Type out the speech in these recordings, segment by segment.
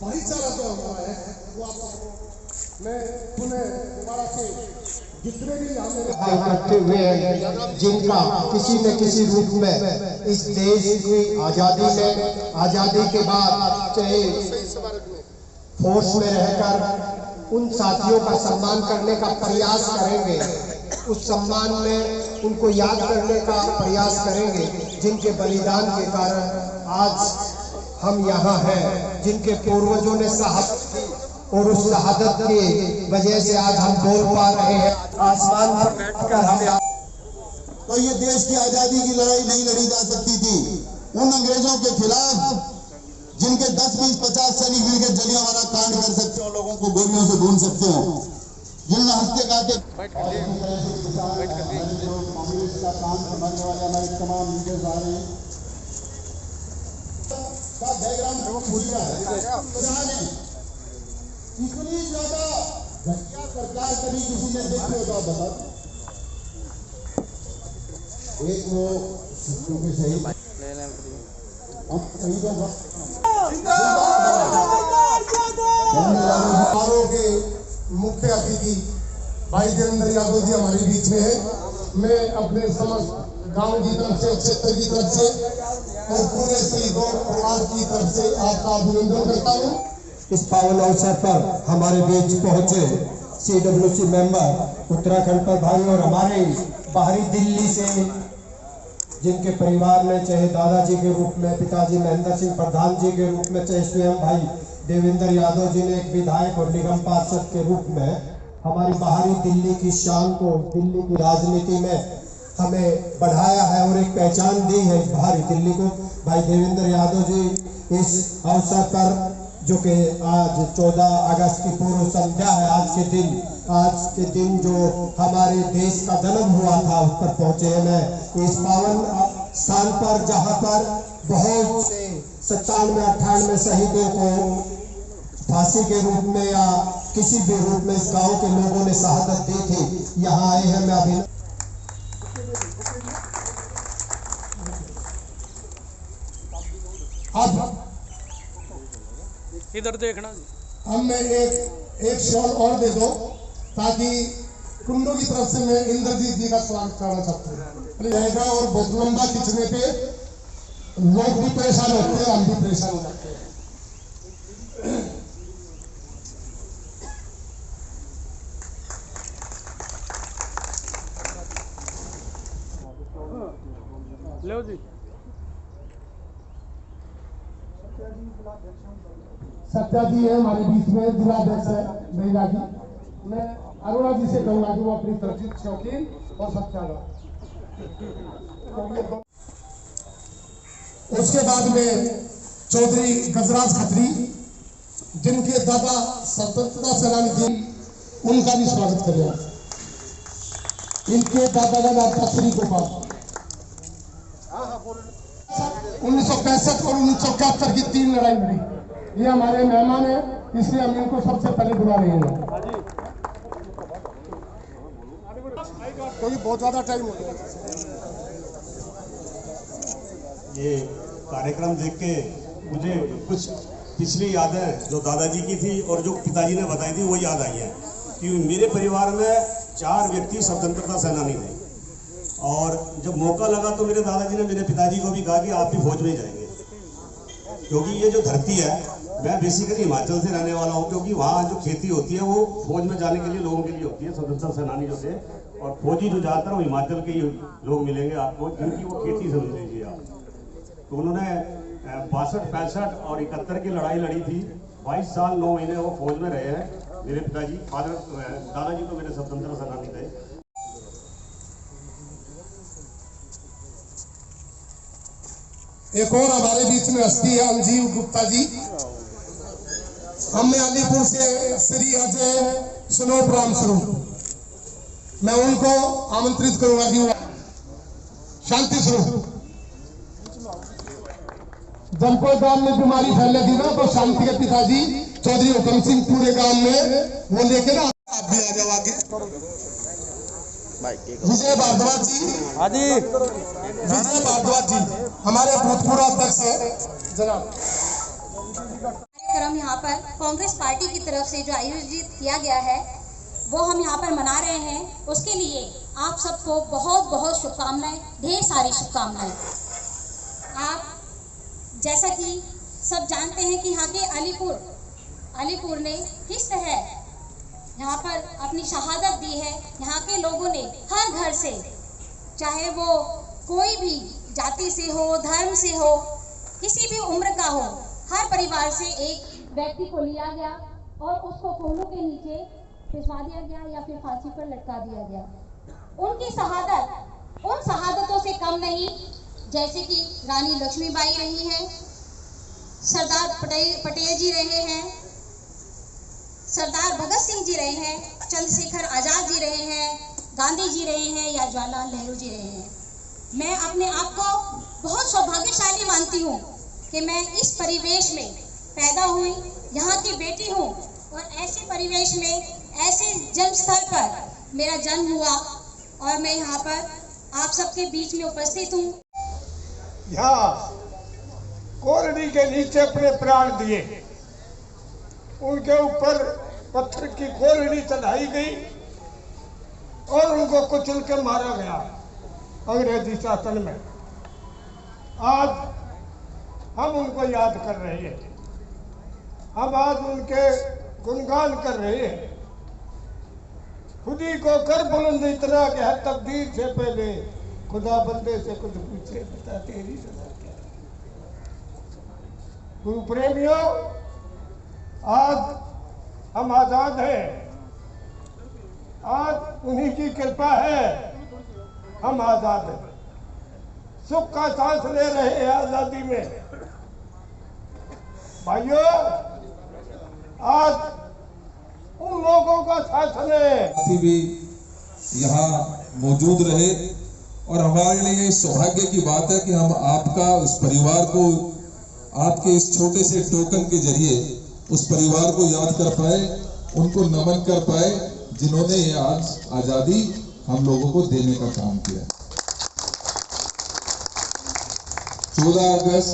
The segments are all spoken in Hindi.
भाईचारा जो हमारा है वो आप मैं पुनः दोबारा से जितने भी करते हुए जिनका किसी न किसी रूप में इस देश की आजादी में आजादी के बाद चाहे फोर्स में रहकर उन साथियों का सम्मान करने का प्रयास करेंगे, उस सम्मान में उनको याद करने का प्रयास करेंगे जिनके बलिदान के कारण आज हम यहाँ हैं, जिनके पूर्वजों ने शहादत और उस शहादत की वजह से आज हम बोल पा रहे हैं। आसमान पर बैठकर हमें तो ये देश की आजादी की लड़ाई नहीं लड़ी जा सकती थी उन अंग्रेजों के खिलाफ जिनके 10, 20, 50 सैनिक मिलकर जलियांवाला कांड कर सकते हो, लोगों को गोलियों से ढूंढ सकते हो, जिन हंसते गाते कांग्रेस का काम संभालने वाले हमारे तमाम लीडर्स आ रहे हैं का बैकग्राउंड पूरा है। इतनी ज्यादा घटिया सरकार कभी किसी ने देखी हो तो बता। एक वो क्योंकि शहीद के मुख्य अतिथि भाई देवेंद्र यादव जी हमारे बीच में है। मैं अपने समस्त गांव की तरफ से, क्षेत्र की तरफ से और पूरे शहीदों परिवार की तरफ से आपका अभिनंदन करता हूँ। इस पावन अवसर पर हमारे बीच पहुंचे CWC मेंबर उत्तराखंड पर भाई और हमारे बाहरी दिल्ली से जिनके परिवार में चाहे दादाजी के रूप में पिताजी महेंद्र सिंह प्रधान जी के रूप में, चाहे स्वयं भाई देवेंद्र यादव जी ने एक विधायक और निगम पार्षद के रूप में हमारी बाहरी दिल्ली की शान को, दिल्ली की राजनीति में हमें बढ़ाया है और एक पहचान दी है इस बाहरी दिल्ली को। भाई देवेंद्र यादव जी इस अवसर पर जो कि आज 14 अगस्त की पूर्व संध्या है, आज के दिन जो हमारे देश का जन्म हुआ था उस पर पहुंचे हैं। मैं इस पावन स्थान पर जहां पर बहुत से 97-98 शहीदों को फांसी के रूप में या किसी भी रूप में इस गांव के लोगों ने शहादत दी थी, यहाँ आए हैं। मैं अभी अब इधर देखना, हमें एक शॉल और दे दो ताकि कुंडों की तरफ से मैं इंद्रजीत जी का स्वागत करना चाहता हूँ रहेगा। और बहुत लंबा खींचने पे लोग भी परेशान होते हैं, हम भी परेशान हो जाते हैं। लो जी। सत्या जी है हमारे बीच में, जिलाध्यक्ष है महिला जी। मैं अरुणा जी से कहूंगा कि वो अपनी तरफ शौकीन और सत्या का। उसके बाद में चौधरी गजराज खत्री जिनके दादा स्वतंत्रता सेनानी थे, उनका भी स्वागत करें। इनके दादा का नाम था श्री गोपाल। 1965 और 1971 की 3 लड़ाई लड़ी। ये हमारे मेहमान हैं, इसलिए हम इनको सबसे पहले बुला रहे हैं क्योंकि बहुत ज्यादा टाइम हो गया। ये कार्यक्रम देख के मुझे कुछ पिछली यादें जो दादाजी की थी और जो पिताजी ने बताई थी वो याद आई है कि मेरे परिवार में 4 व्यक्ति स्वतंत्रता सेनानी थे और जब मौका लगा तो मेरे दादाजी ने मेरे पिताजी को भी कहा कि आप भी फौज में जाएंगे, क्योंकि ये जो धरती है, मैं बेसिकली हिमाचल से रहने वाला हूँ, क्योंकि वहाँ जो खेती होती है वो फौज में जाने के लिए लोगों के लिए होती है, स्वतंत्रता सेनानी जो थे। और फौजी जो ज़्यादातर वो हिमाचल के ही लोग मिलेंगे आपको, जिनकी वो खेती समझ लीजिए आप। तो उन्होंने 62, 65 और 71 की लड़ाई लड़ी थी। 22 साल 9 महीने वो फौज में रहे हैं मेरे पिताजी। दादाजी तो मेरे स्वतंत्रता सेनानी थे। एक और हमारे बीच में हस्ती है अंजीव गुप्ता जी। हमने अलीपुर से श्री अजय स्वरूप राम स्वरूप, मैं उनको आमंत्रित करूंगा कि शांति स्वरूप। जब कोई गांव में बीमारी फैलेगी ना तो शांति के पिताजी चौधरी हुक्म सिंह पूरे गांव में वो लेके ना, आप भी आ जाओ आगे। विजय भारद्वाज जी, हाँ जी, विजय भारद्वाज जी हमारे भूतपूर्व अध्यक्ष है जनाब। कार्यक्रम यहाँ पर कांग्रेस पार्टी की तरफ से जो आयोजित किया गया है वो हम यहाँ पर मना रहे हैं। उसके लिए आप सबको बहुत बहुत शुभकामनाएं, ढेर सारी शुभकामनाएं। आप जैसा कि सब जानते हैं कि यहाँ के अलीपुर ने किस तरह यहाँ पर अपनी शहादत दी है। यहाँ के लोगों ने हर घर से, चाहे वो कोई भी जाति से हो, धर्म से हो, किसी भी उम्र का हो, हर परिवार से एक व्यक्ति को लिया गया और उसको कोहलों के नीचे भिजवा दिया गया या फिर फांसी पर लटका दिया गया। उनकी शहादत उन शहादतों से कम नहीं, जैसे कि रानी लक्ष्मीबाई रही हैं, सरदार पटेल जी रहे हैं, सरदार भगत सिंह जी रहे हैं, चंद्रशेखर आजाद जी रहे हैं, गांधी जी रहे हैं या जवाहरलाल नेहरू जी रहे हैं। मैं अपने आप को बहुत सौभाग्यशाली मानती हूँ कि मैं इस परिवेश में पैदा हुई, यहाँ की बेटी हूँ और ऐसे परिवेश में, ऐसे जन्म स्थल पर मेरा जन्म हुआ और मैं यहाँ पर आप सबके बीच में उपस्थित हूँ। यहाँ कोरडी के नीचे अपने प्राण दिए, उनके ऊपर पत्थर की कोरडी चढ़ाई गई और उनको कुचल के मारा गया अंग्रेजी शासन में। आज हम उनको याद कर रहे हैं, हम आज उनके गुणगान कर रहे हैं। खुदी को कर बुलंद इतना कि हर तकदीर से पहले खुदा बंदे से कुछ पूछे, बता तेरी सजा क्या। गुरु प्रेमियों, आज हम आजाद हैं, आज उन्हीं की कृपा है हम आजाद हैं, सुख का सांस ले रहे हैं आजादी में। भाइयों, आज उन लोगों का शासन है भी यहाँ मौजूद रहे और हमारे लिए सौभाग्य की बात है कि हम आपका उस परिवार को, आपके इस छोटे से टोकन के जरिए उस परिवार को याद कर पाए, उनको नमन कर पाए जिन्होंने ये आज आजादी हम लोगों को देने का काम किया। 14 अगस्त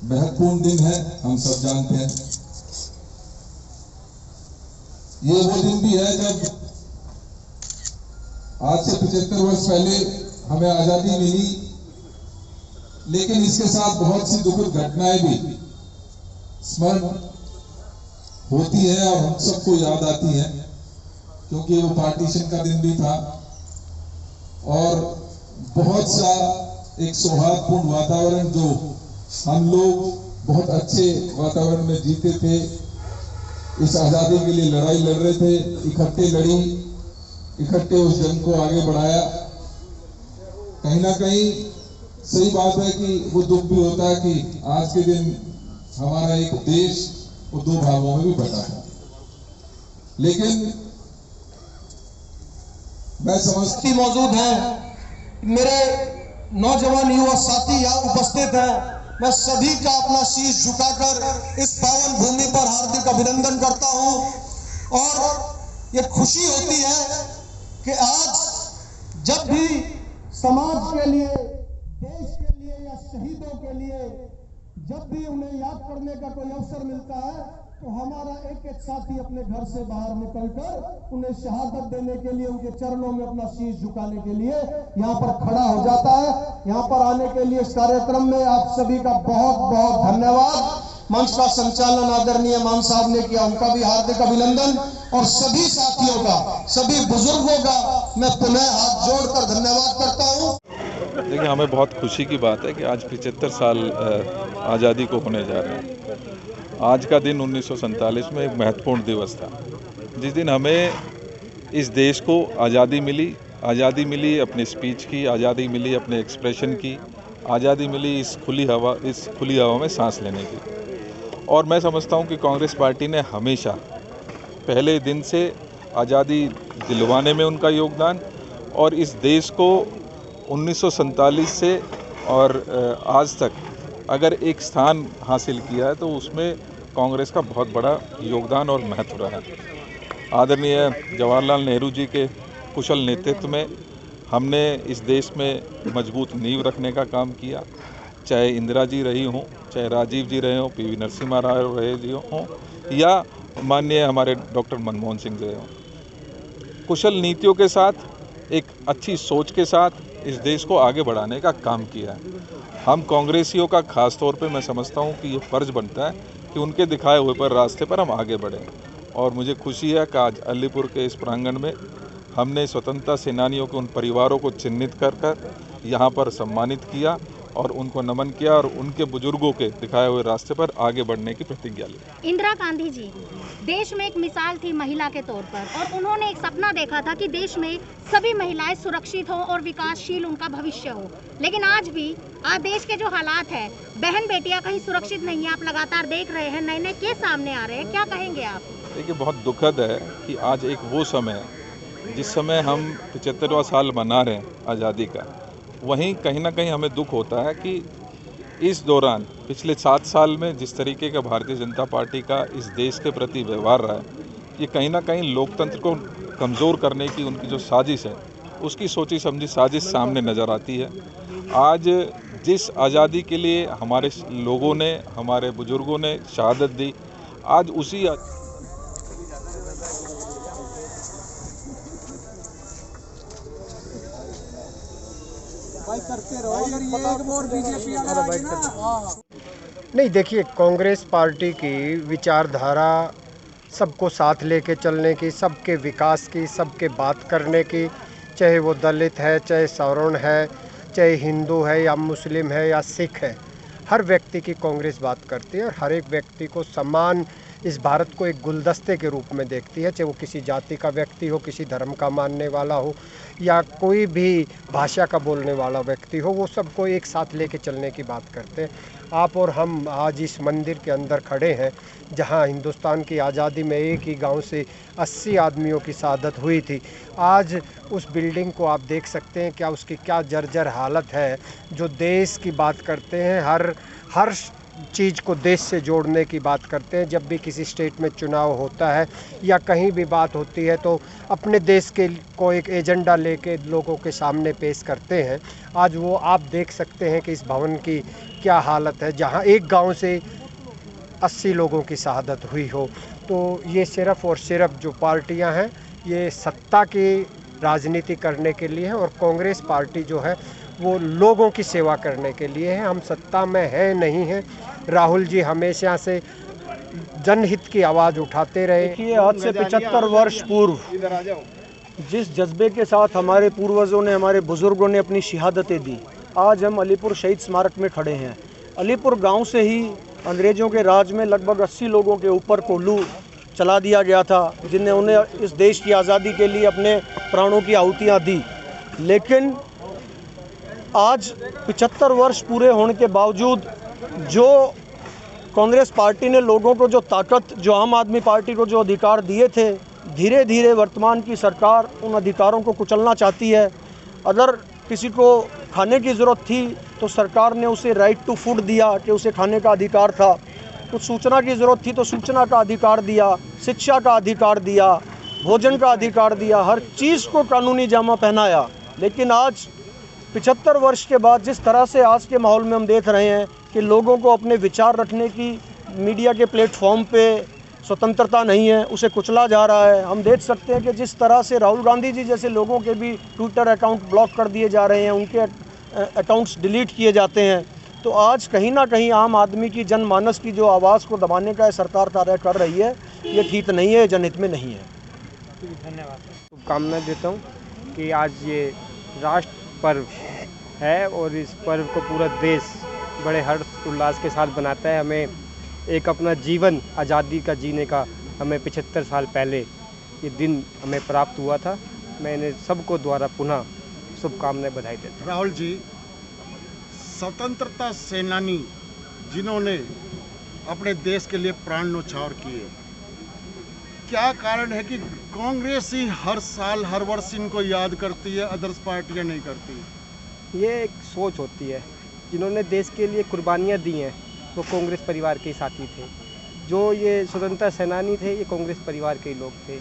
महत्वपूर्ण दिन है, हम सब जानते हैं। ये वो दिन भी है जब आज से 75 वर्ष पहले हमें आजादी मिली, लेकिन इसके साथ बहुत सी दुखद घटनाएं भी स्मरण होती है और हम सबको याद आती है, क्योंकि वो पार्टीशन का दिन भी था और बहुत सा एक सौहार्दपूर्ण वातावरण जो हम लोग बहुत अच्छे वातावरण में जीते थे, इस आजादी के लिए लड़ाई लड़ रहे थे, इकट्ठे उस जंग को आगे बढ़ाया। कहीं ना कहीं सही बात है कि वो दुख भी होता है कि आज के दिन हमारा एक देश वो 2 भागों में भी बटा है। लेकिन मैं समझती मौजूद है, मेरे नौजवान युवा साथी यहाँ उपस्थित हैं, मैं सभी का अपना शीश झुकाकर इस पावन भूमि पर हार्दिक अभिनंदन करता हूँ। और ये खुशी होती है कि आज जब भी समाज के लिए, देश के लिए या शहीदों के लिए जब भी उन्हें याद करने का कोई अवसर मिलता है तो हमारा एक एक साथी अपने घर से बाहर निकलकर उन्हें शहादत देने के लिए, उनके चरणों में अपना शीश झुकाने के लिए यहाँ पर खड़ा हो जाता है। यहाँ पर आने के लिए इस कार्यक्रम में आप सभी का बहुत बहुत धन्यवाद। मंच का संचालन आदरणीय मान साहब ने किया, उनका भी हार्दिक अभिनंदन और सभी साथियों का, सभी बुजुर्गों का मैं पुनः हाथ जोड़कर धन्यवाद करता हूँ। देखिए, हमें बहुत खुशी की बात है कि आज 75 साल आज़ादी को होने जा रहे हैं। आज का दिन 1947 में एक महत्वपूर्ण दिवस था, जिस दिन हमें इस देश को आज़ादी मिली अपनी स्पीच की, आज़ादी मिली अपने एक्सप्रेशन की, आज़ादी मिली इस खुली हवा में सांस लेने की। और मैं समझता हूँ कि कांग्रेस पार्टी ने हमेशा पहले दिन से आज़ादी दिलवाने में उनका योगदान और इस देश को 1947 से और आज तक अगर एक स्थान हासिल किया है तो उसमें कांग्रेस का बहुत बड़ा योगदान और महत्व रहा है। आदरणीय जवाहरलाल नेहरू जी के कुशल नेतृत्व में हमने इस देश में मजबूत नींव रखने का काम किया, चाहे इंदिरा जी रही हों, चाहे राजीव जी रहे हों, पीवी नरसिम्हा राव रहे जी हों या माननीय हमारे डॉक्टर मनमोहन सिंह जी हों। कुशल नीतियों के साथ एक अच्छी सोच के साथ इस देश को आगे बढ़ाने का काम किया है। हम कांग्रेसियों का खास तौर पे मैं समझता हूँ कि ये फ़र्ज़ बनता है कि उनके दिखाए हुए पर रास्ते पर हम आगे बढ़ें। और मुझे खुशी है कि आज अलीपुर के इस प्रांगण में हमने स्वतंत्रता सेनानियों के उन परिवारों को चिन्हित कर यहाँ पर सम्मानित किया और उनको नमन किया और उनके बुजुर्गों के दिखाए हुए रास्ते पर आगे बढ़ने की प्रतिज्ञा ली। इंदिरा गांधी जी देश में एक मिसाल थी महिला के तौर पर, और उन्होंने एक सपना देखा था कि देश में सभी महिलाएं सुरक्षित हों और विकासशील उनका भविष्य हो। लेकिन आज भी देश के जो हालात है, बहन बेटियां कहीं सुरक्षित नहीं है। आप लगातार देख रहे हैं, नए नए केस सामने आ रहे हैं, क्या कहेंगे आप? देखिए, बहुत दुखद है कि आज एक वो समय जिस समय हम 75वां साल मना रहे हैं आज़ादी का, वहीं कहीं ना कहीं हमें दुख होता है कि इस दौरान पिछले 7 साल में जिस तरीके का भारतीय जनता पार्टी का इस देश के प्रति व्यवहार रहा है, ये कहीं ना कहीं लोकतंत्र को कमज़ोर करने की उनकी जो साजिश है, उसकी सोची समझी साजिश सामने नज़र आती है। आज जिस आज़ादी के लिए हमारे लोगों ने, हमारे बुजुर्गों ने शहादत दी, आज उसी नहीं, देखिए, कांग्रेस पार्टी की विचारधारा सबको साथ लेके चलने की, सबके विकास की, सबके बात करने की, चाहे वो दलित है, चाहे सवर्ण है, चाहे हिंदू है या मुस्लिम है या सिख है, हर व्यक्ति की कांग्रेस बात करती है और हर एक व्यक्ति को समान इस भारत को एक गुलदस्ते के रूप में देखती है, चाहे वो किसी जाति का व्यक्ति हो, किसी धर्म का मानने वाला हो या कोई भी भाषा का बोलने वाला व्यक्ति हो, वो सबको एक साथ लेके चलने की बात करते हैं। आप और हम आज इस मंदिर के अंदर खड़े हैं, जहां हिंदुस्तान की आज़ादी में एक ही गांव से 80 आदमियों की शहादत हुई थी। आज उस बिल्डिंग को आप देख सकते हैं, क्या उसकी क्या जर्जर हालत है। जो देश की बात करते हैं, हर चीज़ को देश से जोड़ने की बात करते हैं। जब भी किसी स्टेट में चुनाव होता है या कहीं भी बात होती है तो अपने देश के को एक एजेंडा लेके लोगों के सामने पेश करते हैं। आज वो आप देख सकते हैं कि इस भवन की क्या हालत है, जहां एक गांव से 80 लोगों की शहादत हुई हो। तो ये सिर्फ़ और सिर्फ जो पार्टियां हैं, ये सत्ता की राजनीति करने के लिए है और कांग्रेस पार्टी जो है वो लोगों की सेवा करने के लिए है। हम सत्ता में हैं नहीं हैं। राहुल जी हमेशा से जनहित की आवाज़ उठाते रहे। देखिए, आज से 75 वर्ष पूर्व जिस जज्बे के साथ हमारे पूर्वजों ने, हमारे बुजुर्गों ने अपनी शहादतें दी, आज हम अलीपुर शहीद स्मारक में खड़े हैं। अलीपुर गांव से ही अंग्रेज़ों के राज में लगभग 80 लोगों के ऊपर कोल्हू चला दिया गया था, जिन्हें उन्हें इस देश की आज़ादी के लिए अपने प्राणों की आहुतियाँ दी। लेकिन आज 75 वर्ष पूरे होने के बावजूद जो कांग्रेस पार्टी ने लोगों को जो ताकत, जो आम आदमी पार्टी को जो अधिकार दिए थे, धीरे धीरे वर्तमान की सरकार उन अधिकारों को कुचलना चाहती है। अगर किसी को खाने की ज़रूरत थी तो सरकार ने उसे राइट टू फूड दिया कि उसे खाने का अधिकार था। कुछ सूचना की ज़रूरत थी तो सूचना का अधिकार दिया, शिक्षा का अधिकार दिया, भोजन का अधिकार दिया, हर चीज़ को कानूनी जामा पहनाया। लेकिन आज 75 वर्ष के बाद जिस तरह से आज के माहौल में हम देख रहे हैं कि लोगों को अपने विचार रखने की मीडिया के प्लेटफॉर्म पे स्वतंत्रता नहीं है, उसे कुचला जा रहा है। हम देख सकते हैं कि जिस तरह से राहुल गांधी जी जैसे लोगों के भी ट्विटर अकाउंट ब्लॉक कर दिए जा रहे हैं, उनके अकाउंट्स डिलीट किए जाते हैं। तो आज कहीं ना कहीं आम आदमी की, जनमानस की जो आवाज़ को दबाने का सरकार कार्य कर रही है, ये ठीक नहीं है, जनहित में नहीं है। धन्यवाद। शुभकामनाएं देता हूँ कि आज ये राष्ट्र पर्व है और इस पर्व को पूरा देश बड़े हर्ष उल्लास के साथ बनाता है। हमें एक अपना जीवन आज़ादी का जीने का हमें 75 साल पहले ये दिन हमें प्राप्त हुआ था। मैंने सबको द्वारा पुनः शुभकामनाएं, बधाई देता हूँ। राहुल जी, स्वतंत्रता सेनानी जिन्होंने अपने देश के लिए प्राण न्यौछावर किए, क्या कारण है कि कांग्रेस ही हर साल हर वर्ष इनको याद करती है, अदर्स पार्टियां नहीं करती? ये एक सोच होती है। जिन्होंने देश के लिए कुर्बानियाँ दी हैं वो कांग्रेस परिवार के साथी थे। जो ये स्वतंत्रता सेनानी थे ये कांग्रेस परिवार के ही लोग थे।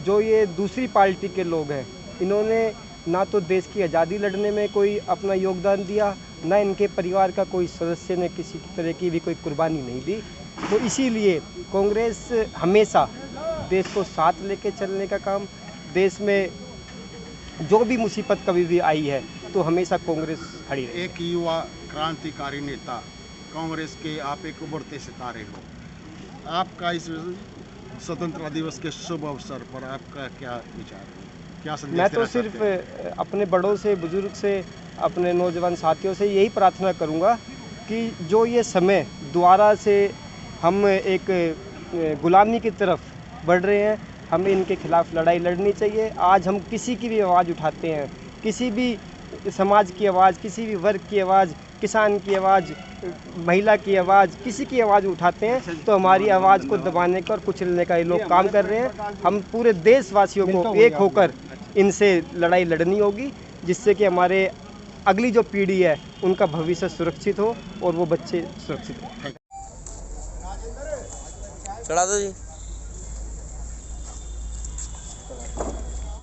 जो ये दूसरी पार्टी के लोग हैं इन्होंने ना तो देश की आज़ादी लड़ने में कोई अपना योगदान दिया, ना इनके परिवार का कोई सदस्य ने किसी तरह की भी कोई कुर्बानी नहीं दी। तो इसीलिए कांग्रेस हमेशा देश को साथ लेके चलने का काम, देश में जो भी मुसीबत कभी भी आई है तो हमेशा कांग्रेस खड़ी रही। एक युवा क्रांतिकारी नेता कांग्रेस के आप एक उभरते सितारे हो, आपका इस स्वतंत्रता दिवस के शुभ अवसर पर आपका क्या विचार है, क्या संदेश? मैं तो सिर्फ अपने बड़ों से, बुजुर्ग से, अपने नौजवान साथियों से यही प्रार्थना करूंगा कि जो ये समय दोबारा से हम एक गुलामी की तरफ बढ़ रहे हैं, हमें इनके खिलाफ लड़ाई लड़नी चाहिए। आज हम किसी की भी आवाज़ उठाते हैं, किसी भी समाज की आवाज़, किसी भी वर्ग की आवाज़, किसान की आवाज़, महिला की आवाज़, किसी की आवाज़ उठाते हैं तो हमारी आवाज़ को दबाने का और कुचलने का ये लोग काम कर रहे हैं। हम पूरे देशवासियों को एक होकर इनसे लड़ाई लड़नी होगी, जिससे कि हमारे अगली जो पीढ़ी है उनका भविष्य सुरक्षित हो और वो बच्चे सुरक्षित हो। चढ़ा दो जी।